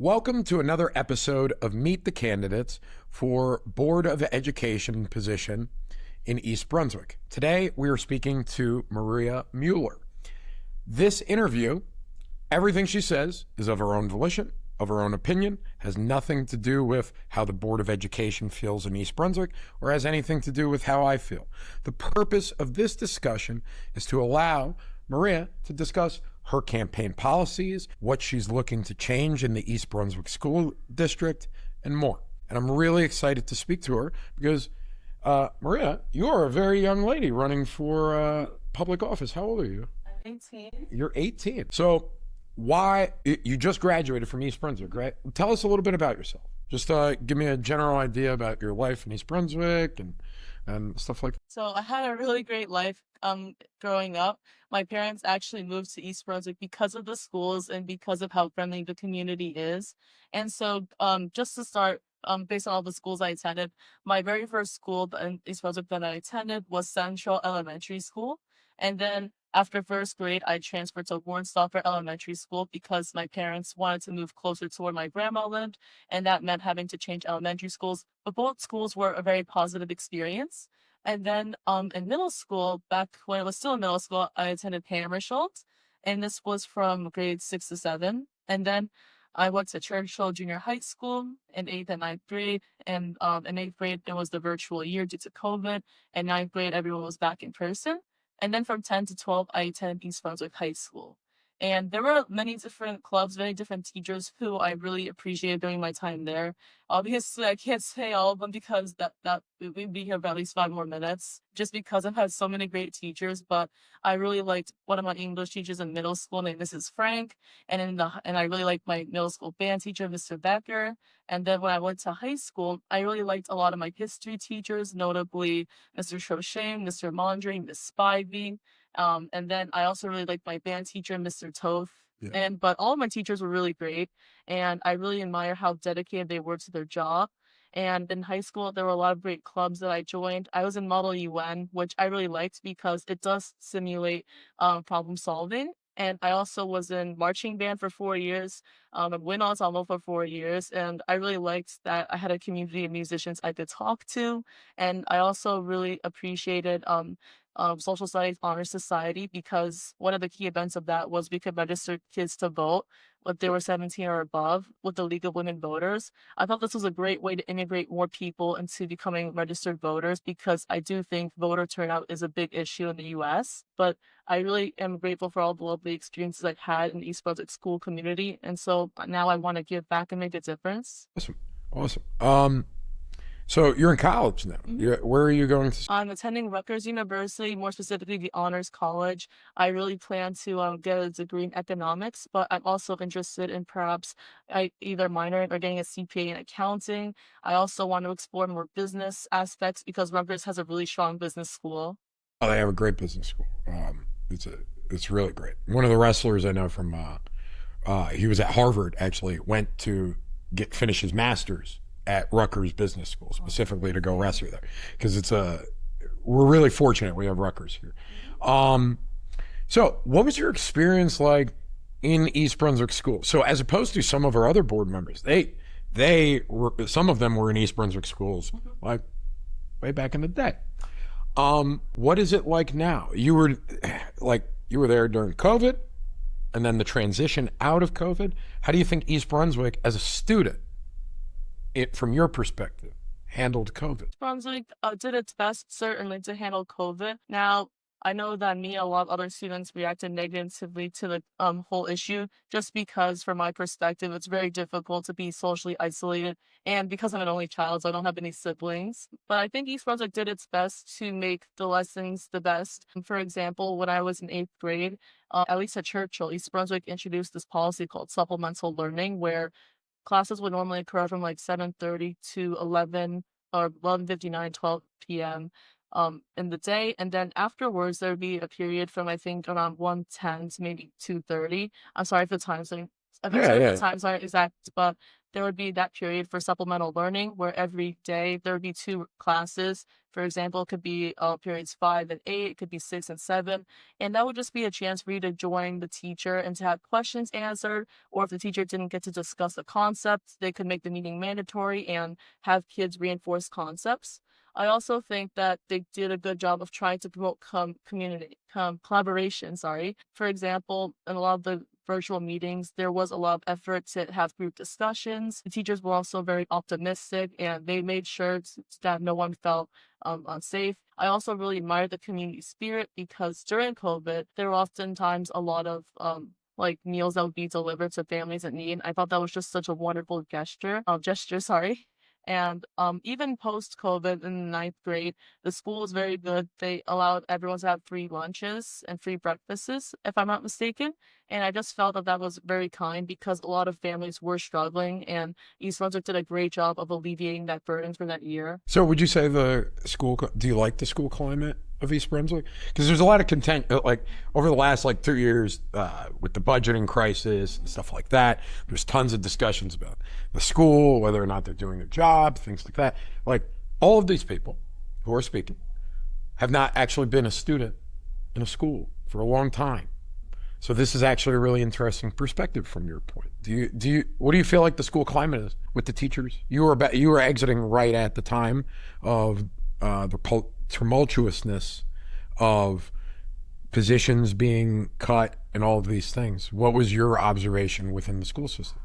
Welcome to another episode of Meet the Candidates for Board of Education position in East Brunswick. Today, we are speaking to Maria Mueller. This interview, everything she says is of her own volition, of her own opinion, has nothing to do with how the Board of Education feels in East Brunswick or has anything to do with how I feel. The purpose of this discussion is to allow Maria to discuss her campaign policies, what she's looking to change in the East Brunswick School District, and more. And I'm really excited to speak to her because, Maria, you are a very young lady running for public office. How old are you? I'm 18. You're 18. So why, you just graduated from East Brunswick, right? Tell us a little bit about yourself. Just give me a general idea about your life in East Brunswick and stuff like that. So I had a really great life growing up. My parents actually moved to East Brunswick because of the schools and because of how friendly the community is. And so just to start, based on all the schools I attended, my very first school in East Brunswick that I attended was Central Elementary School. And then after first grade, I transferred to Warrenstoffer Elementary School because my parents wanted to move closer to where my grandma lived, and that meant having to change elementary schools. But both schools were a very positive experience. And then in middle school, back when it was still in middle school, I attended Hammersholt, and this was from grade 6 to 7. And then I went to Churchill Junior High School in 8th and 9th grade. And in 8th grade, it was the virtual year due to COVID. And 9th grade, everyone was back in person. And then from 10 to 12, I attended East Brunswick High School. And there were many different clubs, many different teachers who I really appreciated during my time there. Obviously, I can't say all of them because that we'd be here for at least 5 more minutes, just because I've had so many great teachers. But I really liked one of my English teachers in middle school named Mrs. Frank, and I really liked my middle school band teacher, Mr. Becker. And then when I went to high school, I really liked a lot of my history teachers, notably Mr. Chauchet, Mr. Mondry, Miss Spivey. And then I also really liked my band teacher, Mr. Toth. Yeah. But all of my teachers were really great, and I really admire how dedicated they were to their job. And in high school, there were a lot of great clubs that I joined. I was in Model UN, which I really liked because it does simulate problem solving. And I also was in marching band for 4 years, wind ensemble for 4 years, and I really liked that I had a community of musicians I could talk to. And I also really appreciated Social Studies Honor Society because one of the key events of that was we could register kids to vote if they were 17 or above with the League of Women Voters. I thought this was a great way to integrate more people into becoming registered voters because I do think voter turnout is a big issue in the U.S., but I really am grateful for all the lovely experiences I've had in the East Brunswick school community. And so now I want to give back and make a difference. Awesome. So you're in college now. Where are you going to? I'm attending Rutgers University, more specifically the Honors College. I really plan to get a degree in economics, but I'm also interested in perhaps either minoring or getting a CPA in accounting. I also want to explore more business aspects because Rutgers has a really strong business school. Oh, they have a great business school. It's really great. One of the wrestlers I know from he was at Harvard, actually went to finish his master's at Rutgers Business School, specifically to go wrestle there, because we're really fortunate we have Rutgers here. So what was your experience like in East Brunswick School? So as opposed to some of our other board members, some of them were in East Brunswick schools like way back in the day. What is it like now? You were there during COVID, and then the transition out of COVID. How do you think East Brunswick as a student, from your perspective, handled COVID? Brunswick did its best, certainly, to handle COVID. Now, I know that me and a lot of other students reacted negatively to the whole issue, just because, from my perspective, it's very difficult to be socially isolated. And because I'm an only child, so I don't have any siblings. But I think East Brunswick did its best to make the lessons the best. For example, when I was in 8th grade, at least at Churchill, East Brunswick introduced this policy called supplemental learning, where classes would normally occur from like 7:30 to 11 or 11:59, 12 p.m. In the day. And then afterwards, there would be a period from, I think, around 1:10 to maybe 2:30. I'm sorry for the time. The times aren't exact, but there would be that period for supplemental learning where every day there would be 2 classes For example, it could be periods 5 and 8, it could be 6 and 7. And that would just be a chance for you to join the teacher and to have questions answered. Or if the teacher didn't get to discuss a concept, they could make the meeting mandatory and have kids reinforce concepts. I also think that they did a good job of trying to promote collaboration. Sorry. For example, in a lot of the virtual meetings, there was a lot of effort to have group discussions. The teachers were also very optimistic, and they made sure that no one felt unsafe. I also really admired the community spirit because during COVID, there were oftentimes a lot of like meals that would be delivered to families in need. I thought that was just such a wonderful gesture, sorry. And even post COVID in the ninth grade, the school was very good. They allowed everyone to have free lunches and free breakfasts, if I'm not mistaken. And I just felt that that was very kind because a lot of families were struggling, and East Brunswick did a great job of alleviating that burden for that year. So would you say do you like the school climate of East Brunswick? Because there's a lot of content, like over the last like 2 years with the budgeting crisis and stuff like that, there's tons of discussions about the school, whether or not they're doing their job, things like that. Like all of these people who are speaking have not actually been a student in a school for a long time. So this is actually a really interesting perspective from your point. What do you feel like the school climate is with the teachers? You were exiting right at the time of the tumultuousness of positions being cut and all of these things. What was your observation within the school system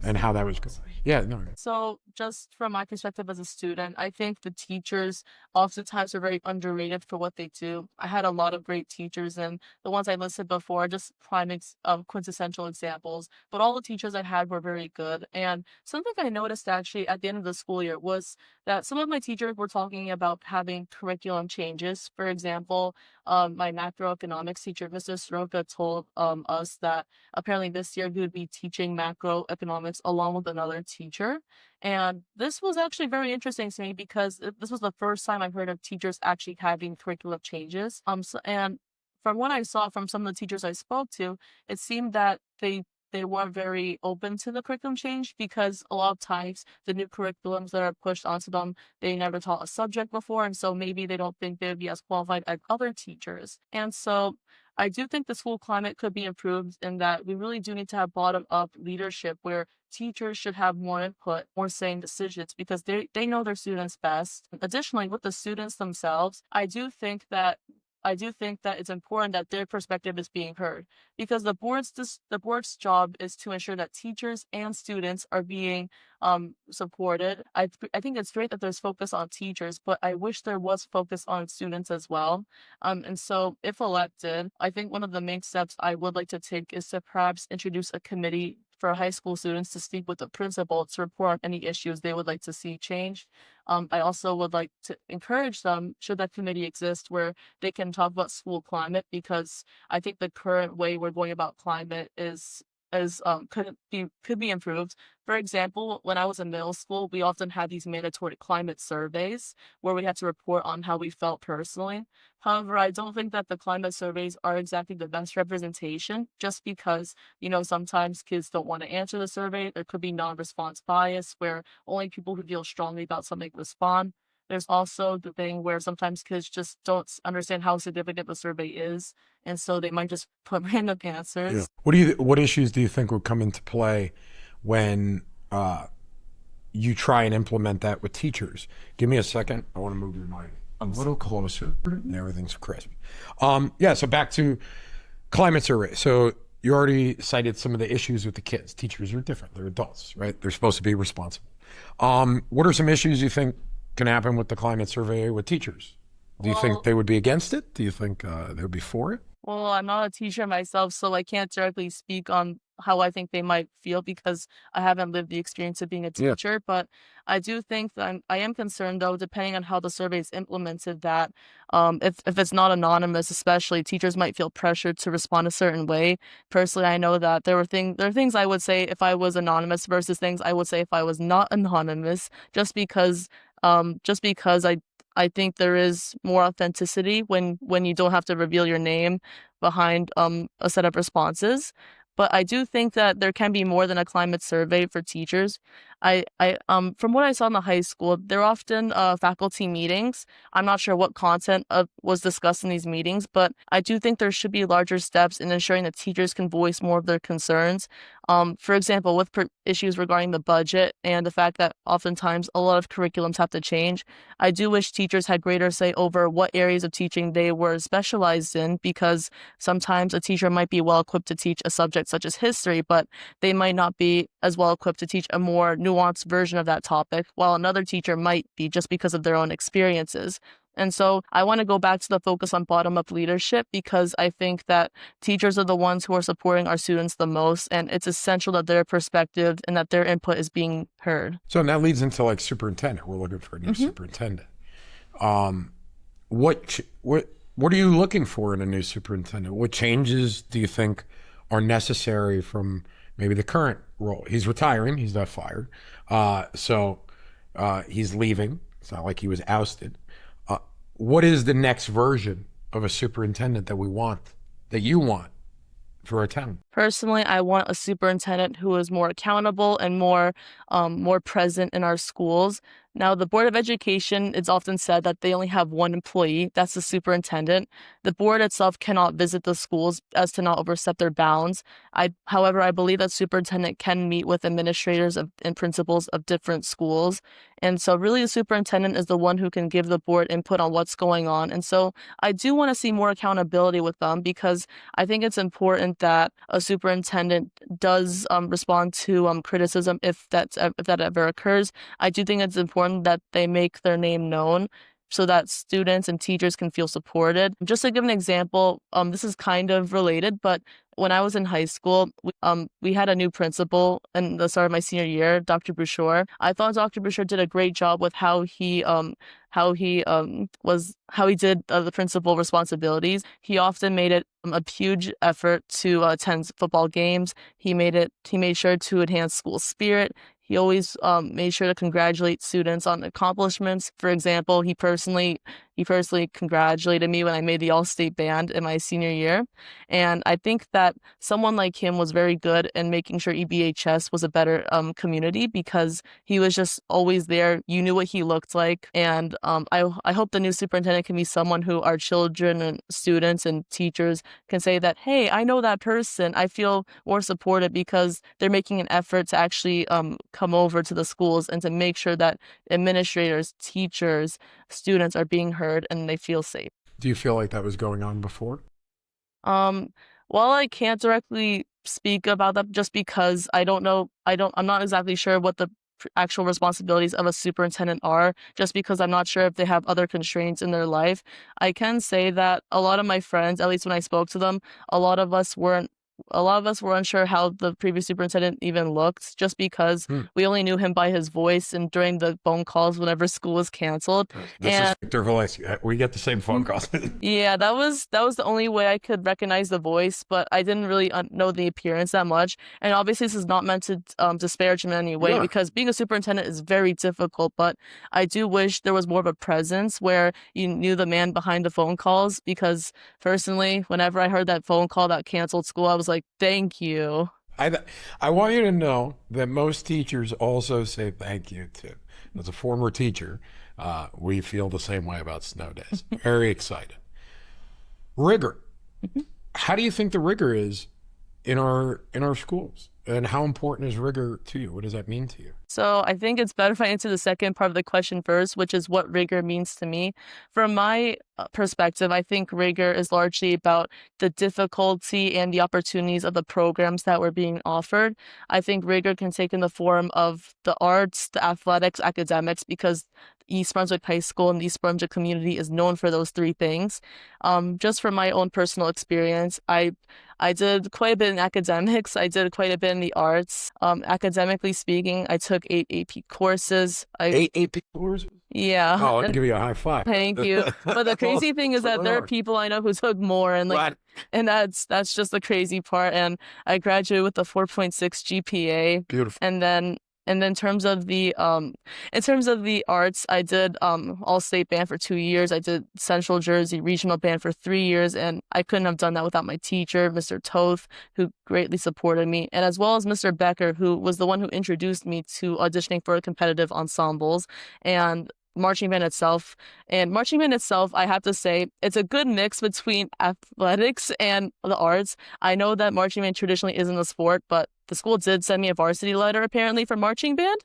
and how that was going? Yeah, no. So, just from my perspective as a student, I think the teachers oftentimes are very underrated for what they do. I had a lot of great teachers, and the ones I listed before are just quintessential examples. But all the teachers I had were very good. And something I noticed actually at the end of the school year was that some of my teachers were talking about having curriculum changes. For example, my macroeconomics teacher, Mr. Soroka, told us that apparently this year he would be teaching macroeconomics along with another teacher. And this was actually very interesting to me because this was the first time I've heard of teachers actually having curriculum changes. And from what I saw from some of the teachers I spoke to, it seemed that they weren't very open to the curriculum change because a lot of times the new curriculums that are pushed onto them, they never taught a subject before, and so maybe they don't think they would be as qualified as other teachers. And so I do think the school climate could be improved in that we really do need to have bottom up leadership where teachers should have more input, more say in decisions because they know their students best. Additionally, with the students themselves, I do think that it's important that their perspective is being heard because the board's job is to ensure that teachers and students are being supported. I think it's great that there's focus on teachers, but I wish there was focus on students as well. And so, if elected, I think one of the main steps I would like to take is to perhaps introduce a committee for high school students to speak with the principal to report on any issues they would like to see change. I also would like to encourage them, should that committee exist, where they can talk about school climate because I think the current way we're going about climate is could be improved. For example, when I was in middle school, we often had these mandatory climate surveys where we had to report on how we felt personally. However, I don't think that the climate surveys are exactly the best representation just because, sometimes kids don't want to answer the survey. There could be non-response bias where only people who feel strongly about something respond. There's also the thing where sometimes kids just don't understand how significant the survey is, and so they might just put random answers. Yeah. What issues do you think would come into play when you try and implement that with teachers? Give me a second. I want to move your mic a little closer, and everything's crisp. So back to climate survey. So you already cited some of the issues with the kids. Teachers are different. They're adults, right? They're supposed to be responsible. What are some issues you think can happen with the climate survey with teachers? Do you think they would be against it? Do you think they would be for it? Well, I'm not a teacher myself, so I can't directly speak on how I think they might feel because I haven't lived the experience of being a Yeah. teacher. But I do think that I am concerned, though, depending on how the survey is implemented, that if it's not anonymous, especially teachers might feel pressured to respond a certain way. Personally, I know that there are things I would say if I was anonymous versus things I would say if I was not anonymous, just because I think there is more authenticity when you don't have to reveal your name behind a set of responses. But I do think that there can be more than a climate survey for teachers. From what I saw in the high school, they're often faculty meetings. I'm not sure what content was discussed in these meetings, but I do think there should be larger steps in ensuring that teachers can voice more of their concerns. For example, with issues regarding the budget and the fact that oftentimes a lot of curriculums have to change, I do wish teachers had greater say over what areas of teaching they were specialized in, because sometimes a teacher might be well equipped to teach a subject such as history, but they might not be as well equipped to teach a more nuanced version of that topic, while another teacher might be, just because of their own experiences. And so I want to go back to the focus on bottom-up leadership, because I think that teachers are the ones who are supporting our students the most, and it's essential that their perspective and that their input is being heard. So that leads into like superintendent. We're looking for a new superintendent. What are you looking for in a new superintendent? What changes do you think are necessary from maybe the current role? He's retiring. He's not fired. So he's leaving. It's not like he was ousted. What is the next version of a superintendent that we want, that you want for our town? Personally, I want a superintendent who is more accountable and more present in our schools. Now, the Board of Education, it's often said that they only have one employee, that's the superintendent. The board itself cannot visit the schools as to not overstep their bounds. However, I believe that superintendent can meet with administrators and principals of different schools. And so really the superintendent is the one who can give the board input on what's going on. And so I do want to see more accountability with them, because I think it's important that a superintendent does respond to criticism if that ever occurs. I do think it's important that they make their name known so that students and teachers can feel supported. Just to give an example, this is kind of related, but when I was in high school, we had a new principal in the start of my senior year, Dr. Bouchard. I thought Dr. Bouchard did a great job with how he did the principal responsibilities. He often made it a huge effort to attend football games. He made sure to enhance school spirit. He always made sure to congratulate students on accomplishments. For example, he personally congratulated me when I made the All-State band in my senior year. And I think that someone like him was very good in making sure EBHS was a better community, because he was just always there. You knew what he looked like. And I hope the new superintendent can be someone who our children and students and teachers can say that, hey, I know that person. I feel more supported because they're making an effort to actually come over to the schools and to make sure that administrators, teachers, students are being heard and they feel safe. Do you feel like that was going on before? While I can't directly speak about that, just because I'm not exactly sure what the actual responsibilities of a superintendent are, just because I'm not sure if they have other constraints in their life. I can say that a lot of my friends, at least when I spoke to them, a lot of us were unsure how the previous superintendent even looked, just because we only knew him by his voice and during the phone calls whenever school was canceled. This is Victor Valais. We get the same phone calls. Yeah, that was the only way I could recognize the voice, but I didn't really know the appearance that much. And obviously, this is not meant to disparage him in any way, because being a superintendent is very difficult. But I do wish there was more of a presence where you knew the man behind the phone calls, because personally, whenever I heard that phone call that canceled school, I was like, thank you. I want you to know that most teachers also say thank you too. As a former teacher, we feel the same way about snow days. Very excited. Rigor. How do you think the rigor is in our schools? And how important is rigor to you? What does that mean to you? So I think it's better if I answer the second part of the question first, which is what rigor means to me. From my perspective, I think rigor is largely about the difficulty and the opportunities of the programs that were being offered. I think rigor can take in the form of the arts, the athletics, academics, because East Brunswick High School and the East Brunswick community is known for those three things. Just from my own personal experience, I did quite a bit in academics. I did quite a bit in the arts. Academically speaking, I took 8 AP courses. 8 AP courses? Yeah. Oh, I'll give you a high five. Thank you. But the crazy thing is that there are people I know who took more, and and that's just the crazy part. And I graduated with a 4.6 GPA. Beautiful. And then And then in terms of the arts, I did all state band for 2 years. I did Central Jersey regional band for 3 years, and I couldn't have done that without my teacher, Mr. Toth, who greatly supported me, and as well as Mr. Becker, who was the one who introduced me to auditioning for competitive ensembles and marching band itself. And marching band itself, I have to say, it's a good mix between athletics and the arts. I know that marching band traditionally isn't a sport, but the school did send me a varsity letter apparently for marching band.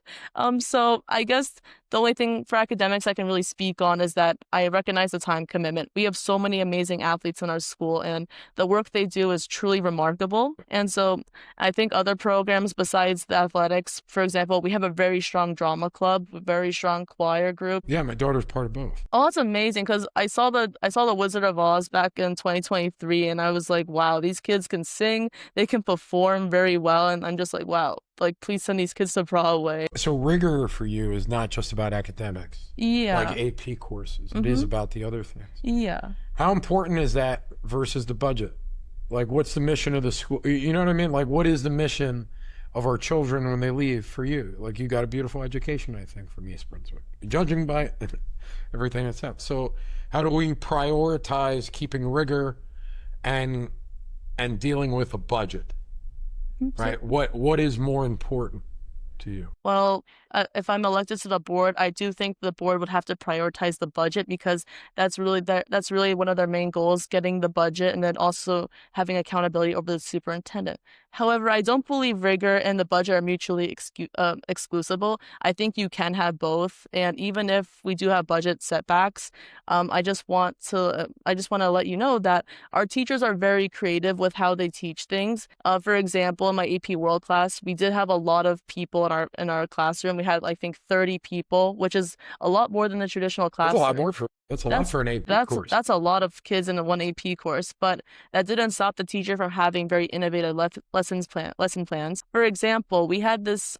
So I guess the only thing for academics I can really speak on is that I recognize the time commitment. We have so many amazing athletes in our school, and the work they do is truly remarkable. And so I think other programs besides the athletics, for example, we have a very strong drama club, a very strong choir group. Yeah, my daughter's part of both. Oh, that's amazing because I saw the Wizard of Oz back in 2023, and I was like, wow, these kids can sing, they can perform very well, and I'm just like, wow, like please send these kids to Broadway. So rigor for you is not just about academics, Yeah. like AP courses. It is about the other things. Yeah. How important is that versus the budget? Like, what's the mission of the school? You know what I mean? Like, what is the mission of our children when they leave for you? Like, you got a beautiful education, I think, from East Brunswick, judging by everything that's up. So how do we prioritize keeping rigor and dealing with a budget, right? What is more important to you? Well, if I'm elected to the board, I do think the board would have to prioritize the budget because that's really one of their main goals, getting the budget and then also having accountability over the superintendent. However, I don't believe rigor and the budget are mutually exclusive. I think you can have both, and even if we do have budget setbacks, I just want to let you know that our teachers are very creative with how they teach things. For example, in my AP World class, we did have a lot of people in our classroom. We had, I think, 30 people, which is a lot more than the traditional classroom. That's a lot for an AP course. That's a lot of kids in a one AP course, but that didn't stop the teacher from having very innovative lesson plans. For example, we had this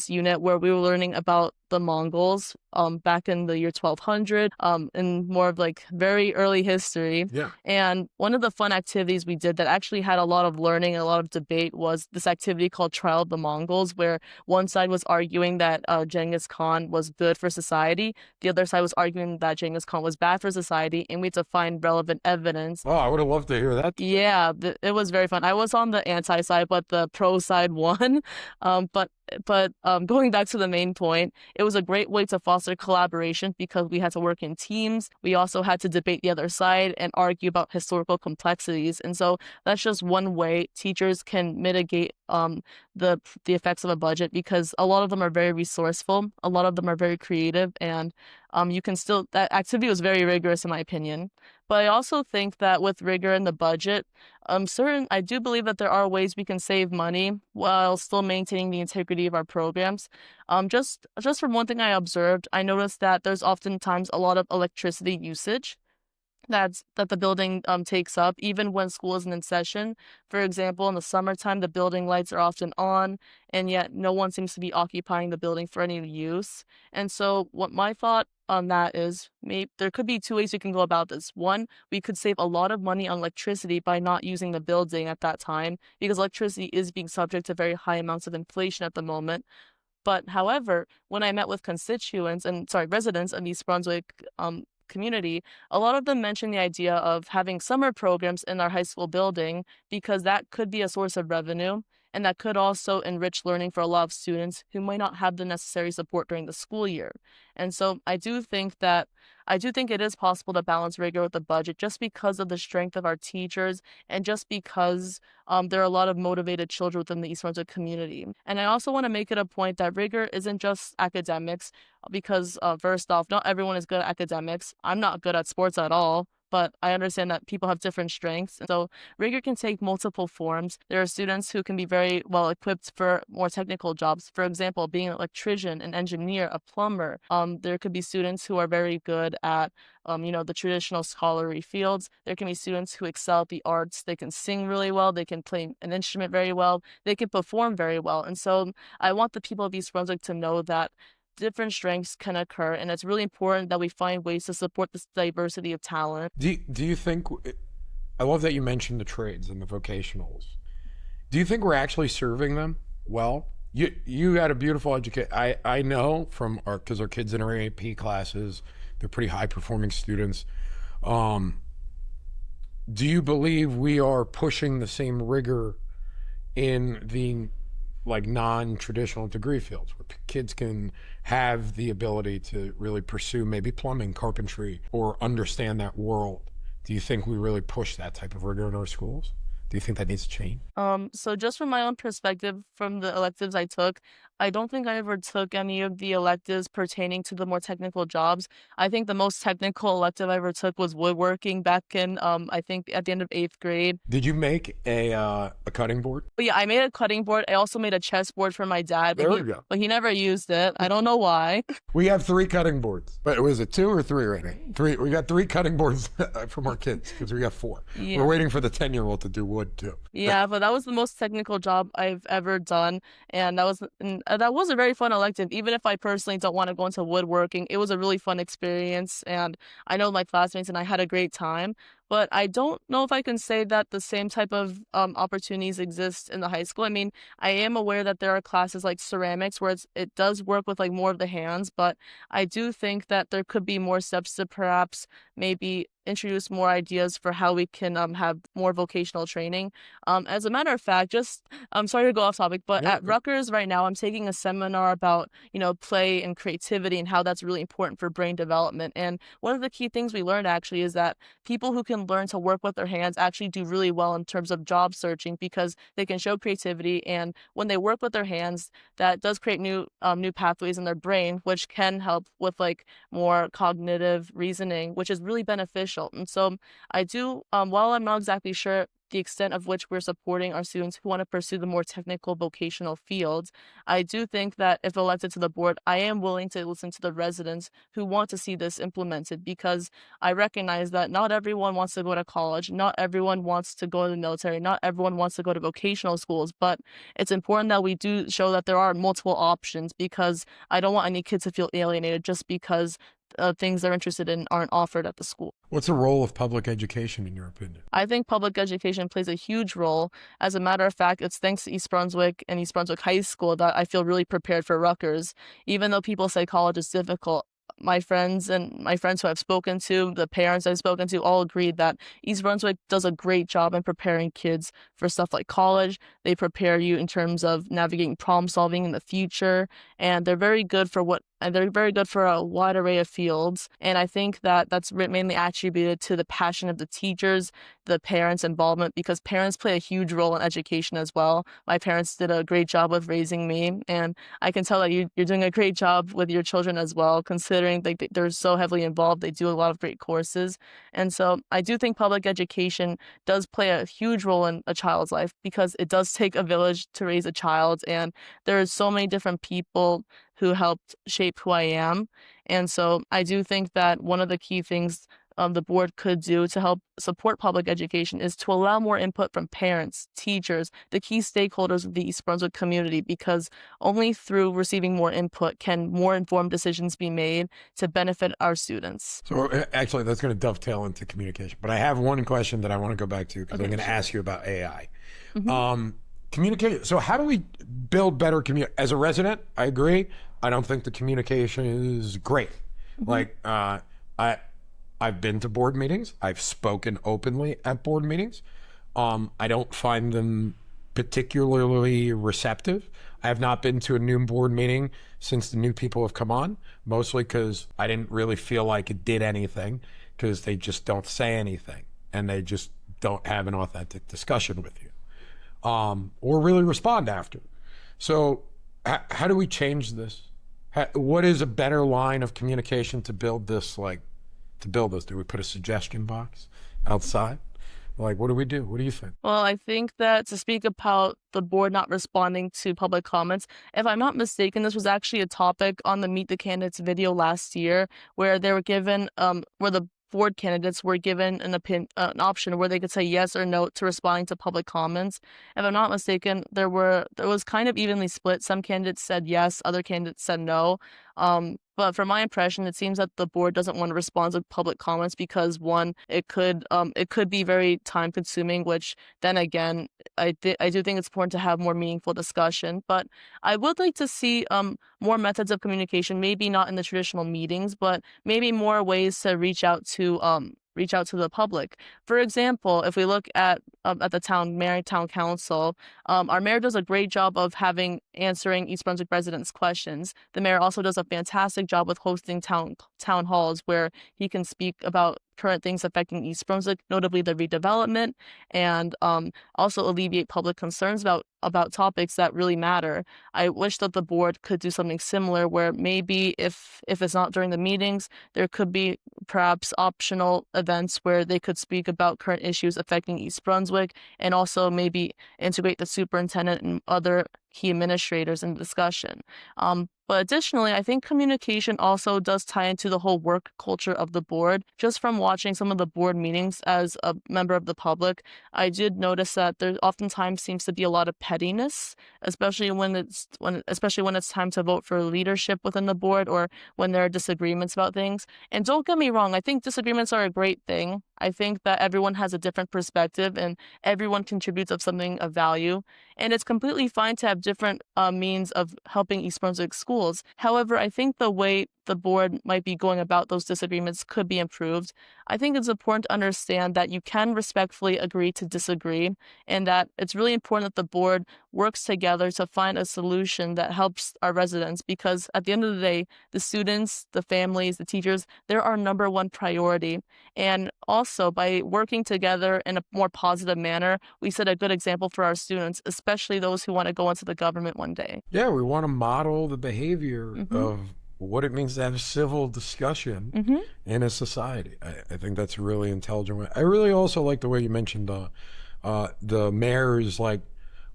unit where we were learning about the Mongols back in the year 1200 in more of like very early history. Yeah. And one of the fun activities we did that actually had a lot of learning and a lot of debate was this activity called Trial of the Mongols, where one side was arguing that Genghis Khan was good for society. The other side was arguing that Genghis Khan was bad for society, and we had to find relevant evidence. Oh, I would have loved to hear that. Yeah, it was very fun. I was on the anti side, but the pro side won. But going back to the main point, it was a great way to foster collaboration because we had to work in teams. We also had to debate the other side and argue about historical complexities. And so that's just one way teachers can mitigate the effects of a budget, because a lot of them are very resourceful, a lot of them are very creative, and that activity was very rigorous in my opinion. But I also think that with rigor in the budget, I do believe that there are ways we can save money while still maintaining the integrity of our programs. Just from one thing I observed, I noticed that there's oftentimes a lot of electricity usage that the building takes up, even when school isn't in session. For example, in the summertime, the building lights are often on, and yet no one seems to be occupying the building for any use. And so what my thought on that is, maybe there could be two ways we can go about this. One, we could save a lot of money on electricity by not using the building at that time, because electricity is being subject to very high amounts of inflation at the moment. But however, when I met with residents of East Brunswick community, a lot of them mentioned the idea of having summer programs in our high school building, because that could be a source of revenue, and that could also enrich learning for a lot of students who might not have the necessary support during the school year. And so I do think it is possible to balance rigor with the budget, just because of the strength of our teachers and just because there are a lot of motivated children within the East Brunswick community. And I also want to make it a point that rigor isn't just academics, because first off, not everyone is good at academics. I'm not good at sports at all, but I understand that people have different strengths. And so rigor can take multiple forms. There are students who can be very well equipped for more technical jobs. For example, being an electrician, an engineer, a plumber. There could be students who are very good at the traditional scholarly fields. There can be students who excel at the arts. They can sing really well. They can play an instrument very well. They can perform very well. And so I want the people of East Brunswick to know that different strengths can occur, and it's really important that we find ways to support this diversity of talent. Do you think, I love that you mentioned the trades and the vocationals. Do you think we're actually serving them well You had a beautiful education. I know from our because our kids in our AP classes, they're pretty high performing students. Um, do you believe we are pushing the same rigor in the like non-traditional degree fields where kids can have the ability to really pursue maybe plumbing, carpentry, or understand that world? Do you think we really push that type of rigor in our schools? Do you think that needs to change? So just from my own perspective, from the electives I took, I don't think I ever took any of the electives pertaining to the more technical jobs. I think the most technical elective I ever took was woodworking back in, I think at the end of 8th grade. Did you make a cutting board? But yeah, I made a cutting board. I also made a chessboard for my dad, There we go. but he never used it. I don't know why. We have 3 cutting boards. But was it 2 or 3 right now? 3. We got 3 cutting boards from our kids because we got 4. Yeah. We're waiting for the 10-year-old to do wood too. Yeah, but that was the most technical job I've ever done, and that was a very fun elective. Even if I personally don't want to go into woodworking, it was a really fun experience, and I know my classmates and I had a great time. But I don't know if I can say that the same type of opportunities exist in the high school. I mean, I am aware that there are classes like ceramics where it does work with like more of the hands, but I do think that there could be more steps to perhaps maybe introduce more ideas for how we can have more vocational training. As a matter of fact, just I'm sorry to go off topic, but Yeah. at Rutgers right now, I'm taking a seminar about, play and creativity and how that's really important for brain development. And one of the key things we learned actually is that people who can learn to work with their hands actually do really well in terms of job searching because they can show creativity. And when they work with their hands, that does create new pathways in their brain, which can help with like more cognitive reasoning, which is really beneficial. And so I do, while I'm not exactly sure the extent of which we're supporting our students who want to pursue the more technical vocational fields, I do think that if elected to the board, I am willing to listen to the residents who want to see this implemented because I recognize that not everyone wants to go to college, not everyone wants to go to the military, not everyone wants to go to vocational schools, but it's important that we do show that there are multiple options because I don't want any kids to feel alienated just because things they're interested in aren't offered at the school. What's the role of public education in your opinion? I think public education plays a huge role. As a matter of fact, it's thanks to East Brunswick and East Brunswick High School that I feel really prepared for Rutgers. Even though people say college is difficult, my friends who I've spoken to, the parents I've spoken to, all agreed that East Brunswick does a great job in preparing kids for stuff like college. They prepare you in terms of navigating problem solving in the future, and they're very good for a wide array of fields. And I think that that's mainly attributed to the passion of the teachers, the parents' involvement, because parents play a huge role in education as well. My parents did a great job with raising me, and I can tell that you're doing a great job with your children as well, considering they're so heavily involved. They do a lot of great courses. And so I do think public education does play a huge role in a child's life because it does take a village to raise a child. And there are so many different people who helped shape who I am. And so I do think that one of the key things the board could do to help support public education is to allow more input from parents, teachers, the key stakeholders of the East Brunswick community, because only through receiving more input can more informed decisions be made to benefit our students. So actually, that's going to dovetail into communication. But I have one question that I want to go back to because I'm going to ask you about AI. Mm-hmm. Communication. So how do we build better community? As a resident, I agree. I don't think the communication is great. Mm-hmm. Like I've been to board meetings. I've spoken openly at board meetings. I don't find them particularly receptive. I have not been to a new board meeting since the new people have come on, mostly because I didn't really feel like it did anything because they just don't say anything and they just don't have an authentic discussion with you or really respond after. So how do we change this? What is a better line of communication to build this? Do we put a suggestion box outside? Like, what do we do? What do you think? Well, I think that to speak about the board not responding to public comments, if I'm not mistaken, this was actually a topic on the Meet the Candidates video last year where they were given, where the board candidates were given an option where they could say yes or no to responding to public comments. If I'm not mistaken, there was kind of evenly split. Some candidates said yes, other candidates said no. But from my impression, it seems that the board doesn't want to respond to public comments because one, it could be very time consuming, which then again, I do think it's important to have more meaningful discussion. But I would like to see more methods of communication, maybe not in the traditional meetings, but maybe more ways to reach out to the public. For example, if we look at the town mayor, town council, our mayor does a great job of answering East Brunswick residents' questions. The mayor also does a fantastic job with hosting town halls where he can speak about current things affecting East Brunswick, notably the redevelopment, and also alleviate public concerns about topics that really matter. I wish that the board could do something similar where maybe if it's not during the meetings, there could be perhaps optional events where they could speak about current issues affecting East Brunswick and also maybe integrate the superintendent and other key administrators in the discussion. But additionally, I think communication also does tie into the whole work culture of the board. Just from watching some of the board meetings as a member of the public, I did notice that there oftentimes seems to be a lot of pettiness, especially when it's time to vote for leadership within the board or when there are disagreements about things. And don't get me wrong, I think disagreements are a great thing. I think that everyone has a different perspective and everyone contributes of something of value. And it's completely fine to have different means of helping East Brunswick schools. However, I think the way the board might be going about those disagreements could be improved. I think it's important to understand that you can respectfully agree to disagree, and that it's really important that the board works together to find a solution that helps our residents, because at the end of the day, the students, the families, the teachers, they're our number one priority. And also, by working together in a more positive manner, we set a good example for our students, especially those who want to go into the government one day. Yeah, we want to model the behavior Mm-hmm. of what it means to have civil discussion Mm-hmm. in a society. I think that's a really intelligent way. I really also like the way you mentioned the mayor's like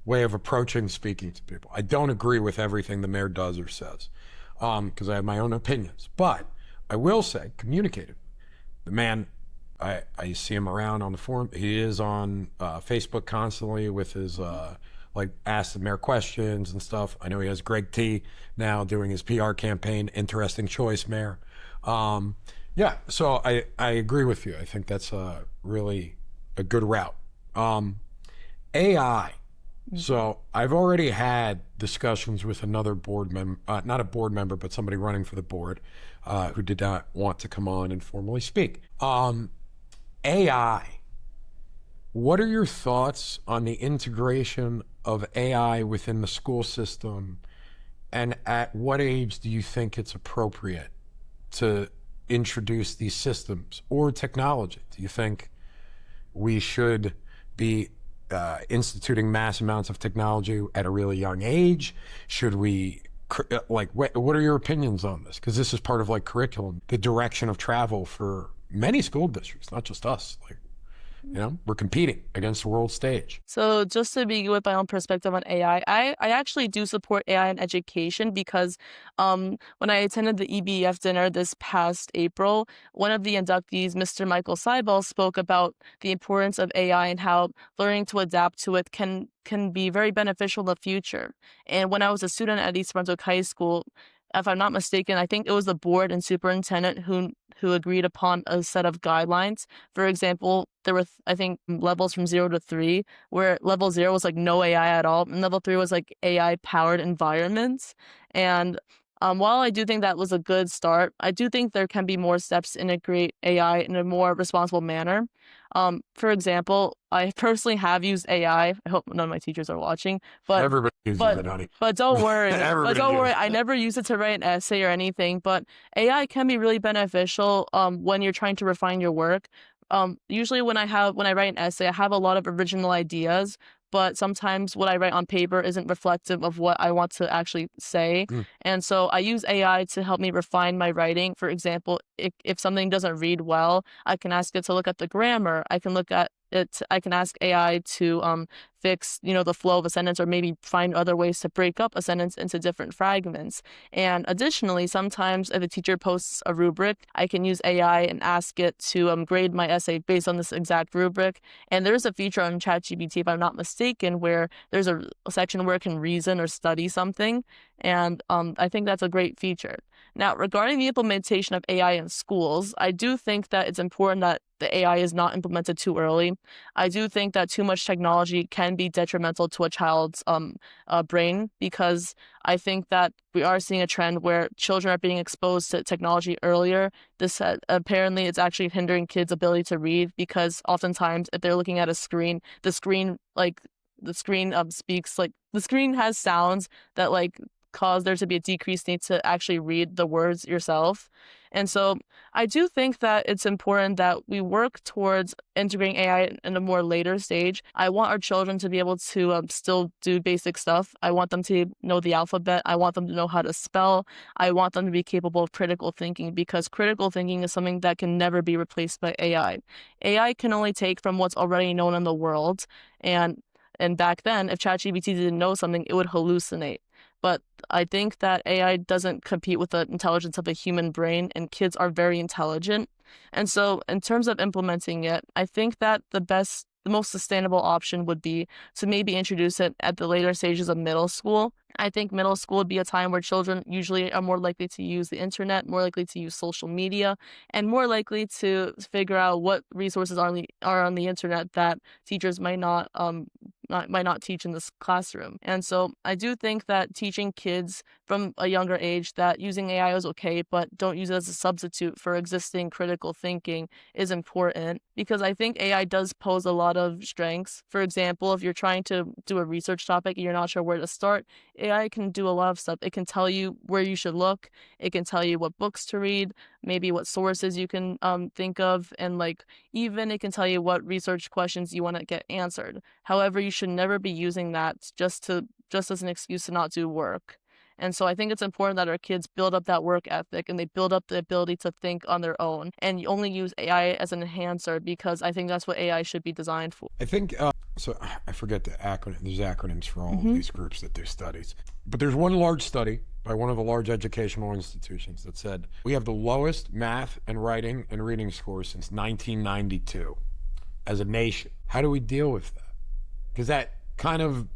way of approaching speaking to people. I don't agree with everything the mayor does or says because I have my own opinions, but I will say communicative. The man, I see him around on the forum. He is on Facebook constantly with his like ask the mayor questions and stuff. I know he has Greg T now doing his PR campaign. Interesting choice, Mayor. Yeah, so I agree with you. I think that's really a good route. AI. So I've already had discussions with another board member, not a board member, but somebody running for the board who did not want to come on and formally speak. AI. What are your thoughts on the integration of AI within the school system, and at what age do you think it's appropriate to introduce these systems or technology? Do you think we should be instituting mass amounts of technology at a really young age? Should we, like, what are your opinions on this? Because this is part of like curriculum, the direction of travel for many school districts, not just us. Like, you know, we're competing against the world stage. So just to begin with my own perspective on AI, I actually do support AI in education because when I attended the EBF dinner this past April, one of the inductees, Mr. Michael Seibel, spoke about the importance of AI and how learning to adapt to it can be very beneficial in the future. And when I was a student at East Brunswick High School, if I'm not mistaken, I think it was the board and superintendent who agreed upon a set of guidelines. For example, there were, I think, levels from 0 to 3, where level 0 was like no AI at all, and level 3 was like AI-powered environments. And while I do think that was a good start, I do think there can be more steps to integrate AI in a more responsible manner. For example, I personally have used AI. I hope none of my teachers are watching, but Everybody uses it, honey. but don't worry. But Everybody don't worry. uses I it. never use it to write an essay or anything. But AI can be really beneficial when you're trying to refine your work. Usually when I write an essay, I have a lot of original ideas, but sometimes what I write on paper isn't reflective of what I want to actually say. And so I use AI to help me refine my writing. For example, if something doesn't read well, I can ask it to look at the grammar. I can ask AI to fix, the flow of a sentence, or maybe find other ways to break up a sentence into different fragments. And additionally, sometimes if a teacher posts a rubric, I can use AI and ask it to grade my essay based on this exact rubric. And there's a feature on ChatGPT, if I'm not mistaken, where there's a section where it can reason or study something. And I think that's a great feature. Now, regarding the implementation of AI in schools, I do think that it's important that the AI is not implemented too early. I do think that too much technology can be detrimental to a child's brain, because I think that we are seeing a trend where children are being exposed to technology earlier. This apparently it's actually hindering kids' ability to read, because oftentimes if they're looking at a screen, the screen speaks, like the screen has sounds that like cause there to be a decreased need to actually read the words yourself. And so I do think that it's important that we work towards integrating AI in a more later stage. I want our children to be able to still do basic stuff. I want them to know the alphabet. I want them to know how to spell. I want them to be capable of critical thinking, because critical thinking is something that can never be replaced by AI. AI can only take from what's already known in the world. And back then, if ChatGPT didn't know something, it would hallucinate. But I think that AI doesn't compete with the intelligence of a human brain, and kids are very intelligent. And so, in terms of implementing it, I think that the most sustainable option would be to maybe introduce it at the later stages of middle school. I think middle school would be a time where children usually are more likely to use the internet, more likely to use social media, and more likely to figure out what resources are on the internet that teachers might not teach in this classroom. And so I do think that teaching kids from a younger age that using AI is okay, but don't use it as a substitute for existing critical thinking is important, because I think AI does pose a lot of strengths. For example, if you're trying to do a research topic and you're not sure where to start, AI can do a lot of stuff. It can tell you where you should look. It can tell you what books to read, maybe what sources you can think of, and like even it can tell you what research questions you want to get answered. However, you should never be using that just as an excuse to not do work. And so I think it's important that our kids build up that work ethic and they build up the ability to think on their own, and you only use AI as an enhancer, because I think that's what AI should be designed for. I think so. I forget the acronym. There's acronyms for all of these groups that do studies, but there's one large study by one of the large educational institutions that said we have the lowest math and writing and reading scores since 1992 as a nation. How do we deal with that? Because that kind of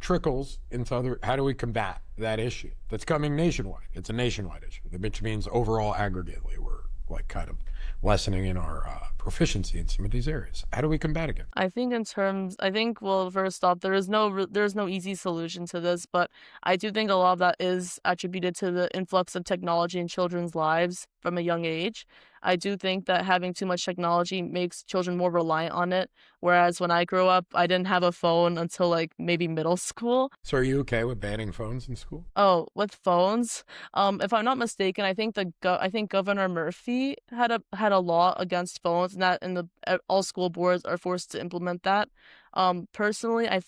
trickles into other. How do we combat that issue that's coming nationwide? It's a nationwide issue, which means overall aggregately we're like kind of lessening in our proficiency in some of these areas. How do we combat it? Well, first off, there's no easy solution to this, but I do think a lot of that is attributed to the influx of technology in children's lives from a young age. I do think that having too much technology makes children more reliant on it, whereas when I grew up, I didn't have a phone until like maybe middle school. So are you okay with banning phones in school? Oh, with phones? If I'm not mistaken, I think Governor Murphy had a law against phones, and all school boards are forced to implement that. Personally, I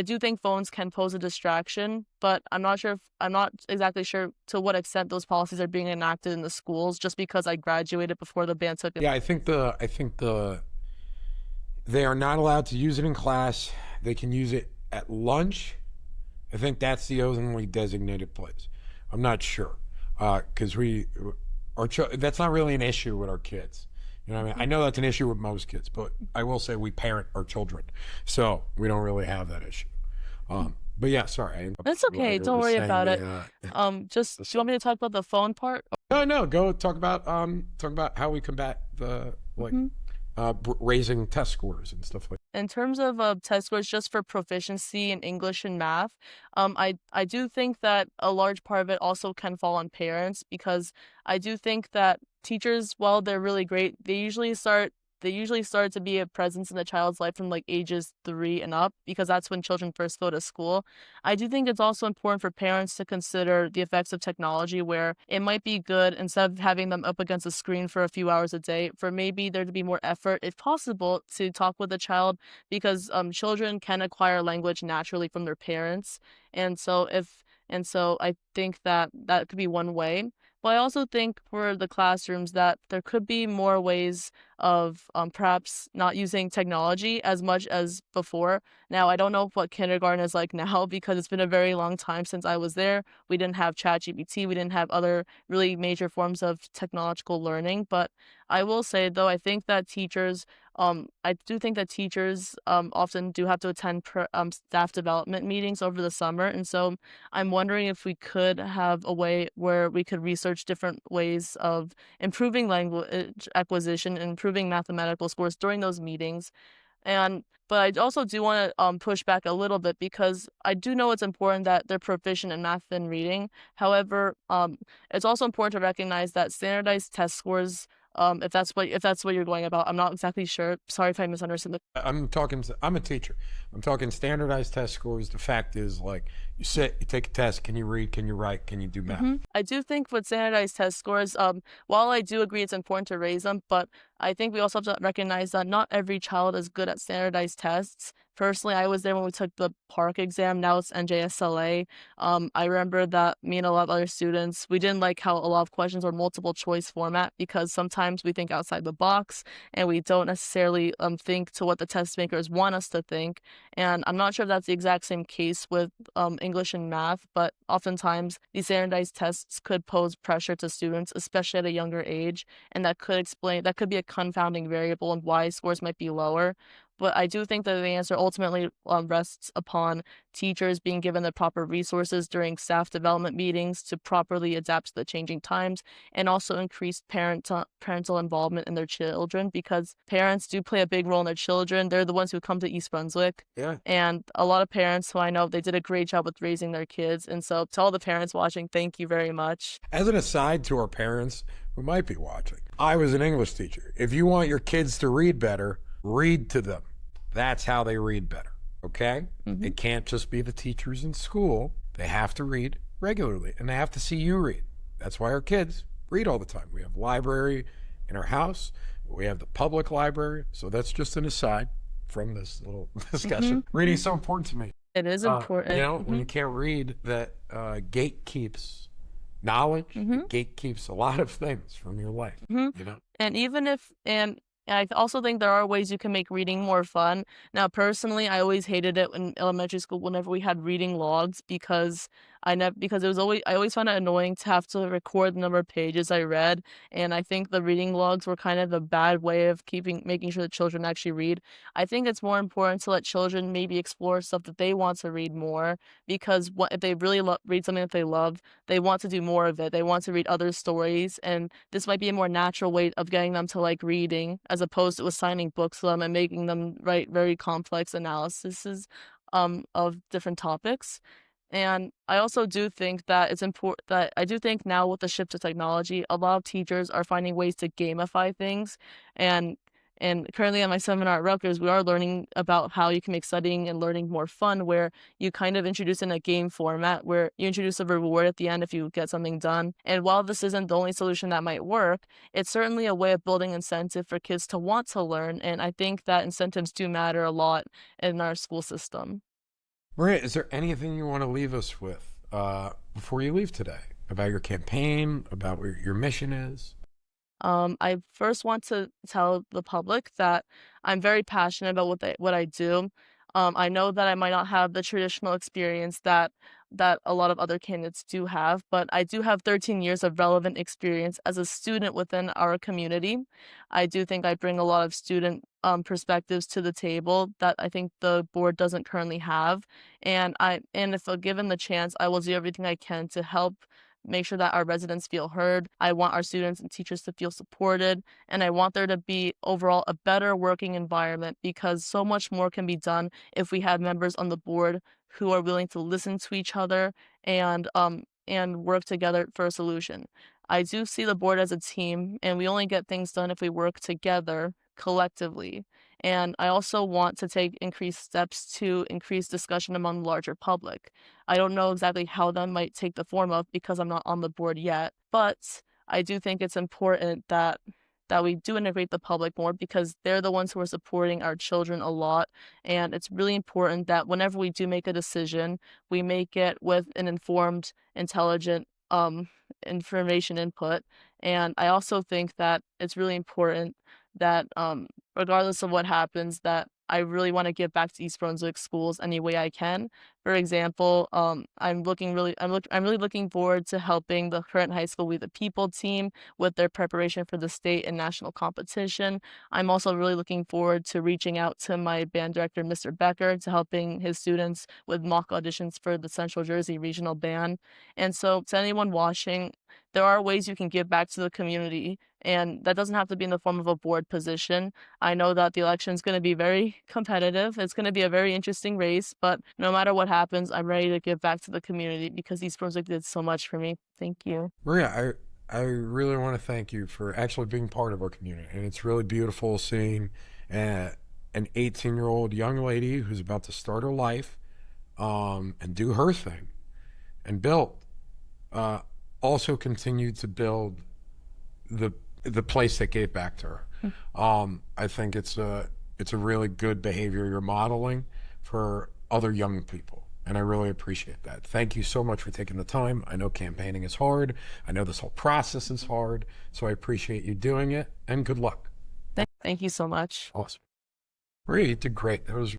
do think phones can pose a distraction, but I'm not exactly sure to what extent those policies are being enacted in the schools, just because I graduated before the ban took effect. Yeah, I think they are not allowed to use it in class. They can use it at lunch. I think that's the only designated place. I'm not sure, because that's not really an issue with our kids. You know what I mean? I know that's an issue with most kids, but I will say we parent our children, so we don't really have that issue. But yeah, sorry. That's okay. Don't worry about it. Do you want me to talk about the phone part? No. Go talk about how we combat the raising test scores and stuff like that. In terms of test scores just for proficiency in English and math, I do think that a large part of it also can fall on parents, because I do think that teachers, while they're really great, they usually start to be a presence in the child's life from like ages 3 and up, because that's when children first go to school. I do think it's also important for parents to consider the effects of technology, where it might be good, instead of having them up against a screen for a few hours a day, for maybe there to be more effort, if possible, to talk with the child, because children can acquire language naturally from their parents. And so I think that could be one way. But I also think for the classrooms that there could be more ways of perhaps not using technology as much as before. Now, I don't know what kindergarten is like now, because it's been a very long time since I was there. We didn't have ChatGPT. We didn't have other really major forms of technological learning. But I will say, though, I think that teachers I do think that teachers often do have to attend staff development meetings over the summer, and so I'm wondering if we could have a way where we could research different ways of improving language acquisition and improving mathematical scores during those meetings. But I also do want to push back a little bit because I do know it's important that they're proficient in math and reading. However, it's also important to recognize that standardized test scores, if that's what you're going about, I'm not exactly sure. Sorry if I misunderstood the. I'm a teacher. I'm talking standardized test scores. The fact is, like, you sit, you take a test. Can you read? Can you write? Can you do math? I do think with standardized test scores, while I do agree it's important to raise them, but I think we also have to recognize that not every child is good at standardized tests. Personally, I was there when we took the PARCC exam. Now it's NJSLA. I remember that me and a lot of other students, we didn't like how a lot of questions were multiple choice format because sometimes we think outside the box and we don't necessarily think to what the test makers want us to think. And I'm not sure if that's the exact same case with English and math, but oftentimes these standardized tests could pose pressure to students, especially at a younger age, and that could be a confounding variable in why scores might be lower. But I do think that the answer ultimately rests upon teachers being given the proper resources during staff development meetings to properly adapt to the changing times and also increase parental involvement in their children because parents do play a big role in their children. They're the ones who come to East Brunswick. Yeah. And a lot of parents who I know, they did a great job with raising their kids. And so to all the parents watching, thank you very much. As an aside to our parents who might be watching, I was an English teacher. If you want your kids to read better, read to them. That's how they read better, okay? It can't just be the teachers in school. They have to read regularly, and they have to see you read. That's why our kids read all the time. We have library in our house. We have the public library. So that's just an aside from this little discussion. Reading is so important to me. It is important. You know, when you can't read, that gatekeeps knowledge, gatekeeps a lot of things from your life, you know? And I also think there are ways you can make reading more fun. Now, personally, I always hated it in elementary school whenever we had reading logs because I always found it annoying to have to record the number of pages I read, and I think the reading logs were kind of a bad way of making sure that children actually read. I think it's more important to let children maybe explore stuff that they want to read more because if they really read something that they love, they want to do more of it. They want to read other stories, and this might be a more natural way of getting them to like reading as opposed to assigning books to them and making them write very complex analyses of different topics. And I also do think that it's important that I do think now with the shift to technology, a lot of teachers are finding ways to gamify things. And currently at my seminar at Rutgers, we are learning about how you can make studying and learning more fun, where you kind of introduce in a game format where you introduce a reward at the end if you get something done. And while this isn't the only solution that might work, it's certainly a way of building incentive for kids to want to learn. And I think that incentives do matter a lot in our school system. Maria, is there anything you want to leave us with before you leave today about your campaign, about what your mission is? I first want to tell the public that I'm very passionate about what I do. I know that I might not have the traditional experience that a lot of other candidates do have, but I do have 13 years of relevant experience as a student within our community. I do think I bring a lot of student perspectives to the table that I think the board doesn't currently have. And if given the chance, I will do everything I can to help make sure that our residents feel heard. I want our students and teachers to feel supported, and I want there to be overall a better working environment because so much more can be done if we have members on the board who are willing to listen to each other and work together for a solution. I do see the board as a team, and we only get things done if we work together collectively. And I also want to take increased steps to increase discussion among the larger public. I don't know exactly how that might take the form of because I'm not on the board yet, but I do think it's important that we do integrate the public more because they're the ones who are supporting our children a lot. And it's really important that whenever we do make a decision, we make it with an informed, intelligent information input. And I also think that it's really important that regardless of what happens, that I really want to give back to East Brunswick schools any way I can. For example, I'm really looking forward to helping the current high school We the People team with their preparation for the state and national competition. I'm also really looking forward to reaching out to my band director, Mr. Becker, to helping his students with mock auditions for the Central Jersey Regional Band. And so, to anyone watching, there are ways you can give back to the community, and that doesn't have to be in the form of a board position. I know that the election is going to be very competitive. It's going to be a very interesting race, but no matter what happens, I'm ready to give back to the community because East Brunswick did so much for me. Thank you. Maria, I really want to thank you for actually being part of our community. And it's really beautiful seeing uh, an 18-year-old young lady who's about to start her life and do her thing and build. Uh, Also continue to build the the place that gave back to her. I think it's a really good behavior you're modeling for other young people, and I really appreciate that. Thank you so much for taking the time. I know campaigning is hard. I know this whole process is hard, so I appreciate you doing it, and good luck. Thank you so much. Awesome. Maria, you did great. That was